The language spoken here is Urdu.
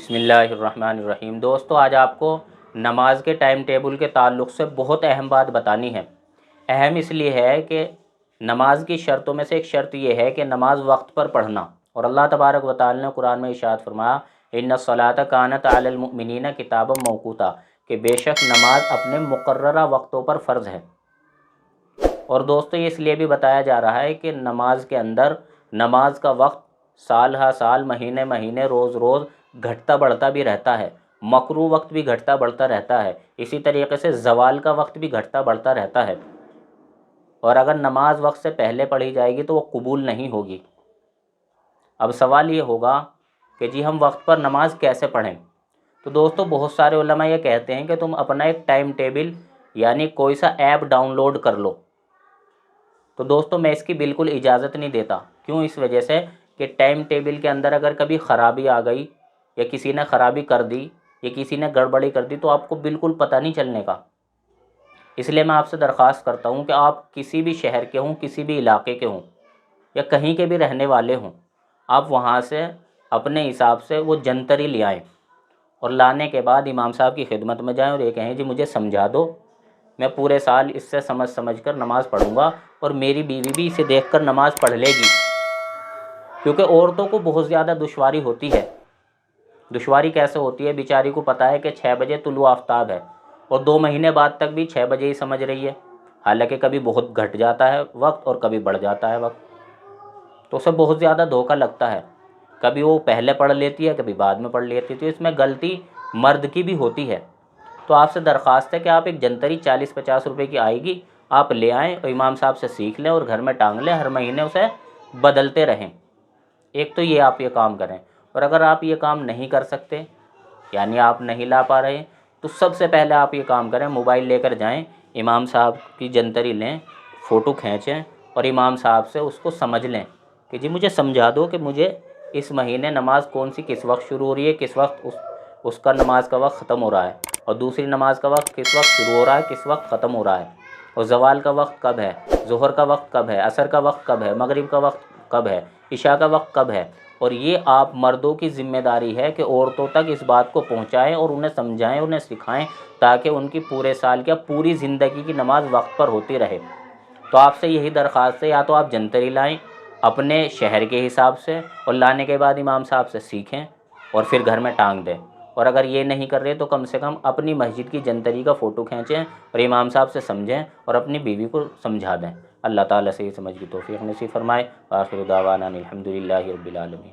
بسم اللہ الرحمن الرحیم۔ دوستو، آج آپ کو نماز کے ٹائم ٹیبل کے تعلق سے بہت اہم بات بتانی ہے۔ اہم اس لیے ہے کہ نماز کی شرطوں میں سے ایک شرط یہ ہے کہ نماز وقت پر پڑھنا، اور اللہ تبارک و تعالی نے قرآن میں ارشاد فرمایا ان الصلاۃ کانت علی المؤمنین کتابا موقوتا، کہ بے شک نماز اپنے مقررہ وقتوں پر فرض ہے۔ اور دوستو، یہ اس لیے بھی بتایا جا رہا ہے کہ نماز کے اندر نماز کا وقت سال ہا سال، مہینے مہینے، روز روز گھٹتا بڑھتا بھی رہتا ہے، مکروہ وقت بھی گھٹتا بڑھتا رہتا ہے، اسی طریقے سے زوال کا وقت بھی گھٹتا بڑھتا رہتا ہے، اور اگر نماز وقت سے پہلے پڑھی جائے گی تو وہ قبول نہیں ہوگی۔ اب سوال یہ ہوگا کہ جی ہم وقت پر نماز کیسے پڑھیں؟ تو دوستو، بہت سارے علماء یہ کہتے ہیں کہ تم اپنا ایک ٹائم ٹیبل یعنی کوئی سا ایپ ڈاؤن لوڈ کر لو۔ تو دوستو، میں اس کی بالکل اجازت نہیں دیتا۔ کیوں؟ اس وجہ سے کہ ٹائم ٹیبل کے اندر اگر کبھی خرابی آ گئی یا کسی نے خرابی کر دی یا کسی نے گڑبڑی کر دی تو آپ کو بالکل پتہ نہیں چلنے کا۔ اس لیے میں آپ سے درخواست کرتا ہوں کہ آپ کسی بھی شہر کے ہوں، کسی بھی علاقے کے ہوں یا کہیں کے بھی رہنے والے ہوں، آپ وہاں سے اپنے حساب سے وہ جنتری لے آئیں، اور لانے کے بعد امام صاحب کی خدمت میں جائیں اور یہ کہیں جی مجھے سمجھا دو، میں پورے سال اس سے سمجھ کر نماز پڑھوں گا، اور میری بیوی بھی اسے دیکھ کر نماز پڑھ لے گی۔ کیونکہ عورتوں کو بہت زیادہ دشواری ہوتی ہے۔ دشواری کیسے ہوتی ہے؟ بیچاری کو پتہ ہے کہ 6 بجے طلوع آفتاب ہے، اور 2 مہینے بعد تک بھی 6 بجے ہی سمجھ رہی ہے، حالانکہ کبھی بہت گھٹ جاتا ہے وقت اور کبھی بڑھ جاتا ہے وقت، تو اسے بہت زیادہ دھوکہ لگتا ہے۔ کبھی وہ پہلے پڑھ لیتی ہے، کبھی بعد میں پڑھ لیتی ہے، تو اس میں غلطی مرد کی بھی ہوتی ہے۔ تو آپ سے درخواست ہے کہ آپ ایک جنتری 40-50 روپے کی آئے گی، آپ لے آئیں اور امام صاحب سے سیکھ لیں اور گھر میں ٹانگ لیں، ہر مہینے اسے بدلتے رہیں۔ ایک تو یہ آپ یہ کام کریں، اور اگر آپ یہ کام نہیں کر سکتے یعنی آپ نہیں لا پا رہے تو سب سے پہلے آپ یہ کام کریں، موبائل لے کر جائیں، امام صاحب کی جنتری لیں، فوٹو کھینچیں اور امام صاحب سے اس کو سمجھ لیں کہ جی مجھے سمجھا دو کہ مجھے اس مہینے نماز کون سی کس وقت شروع ہو رہی ہے، کس وقت اس کا نماز کا وقت ختم ہو رہا ہے، اور دوسری نماز کا وقت کس وقت شروع ہو رہا ہے، کس وقت ختم ہو رہا ہے، اور زوال کا وقت کب ہے، ظہر کا وقت کب ہے، عصر کا وقت کب ہے، مغرب کا وقت کب ہے، عشاء کا وقت کب ہے۔ اور یہ آپ مردوں کی ذمہ داری ہے کہ عورتوں تک اس بات کو پہنچائیں اور انہیں سمجھائیں، انہیں سکھائیں، تاکہ ان کی پورے سال کیا پوری زندگی کی نماز وقت پر ہوتی رہے۔ تو آپ سے یہی درخواست ہے، یا تو آپ جنتری لائیں اپنے شہر کے حساب سے، اور لانے کے بعد امام صاحب سے سیکھیں اور پھر گھر میں ٹانگ دیں، اور اگر یہ نہیں کر رہے تو کم سے کم اپنی مسجد کی جنتری کا فوٹو کھینچیں اور امام صاحب سے سمجھیں اور اپنی بیوی کو سمجھا دیں۔ اللہ تعالیٰ سے یہ سمجھ کی توفیق نصیب فرمائے۔ آخر دعوانا الحمدللہ رب العالمین۔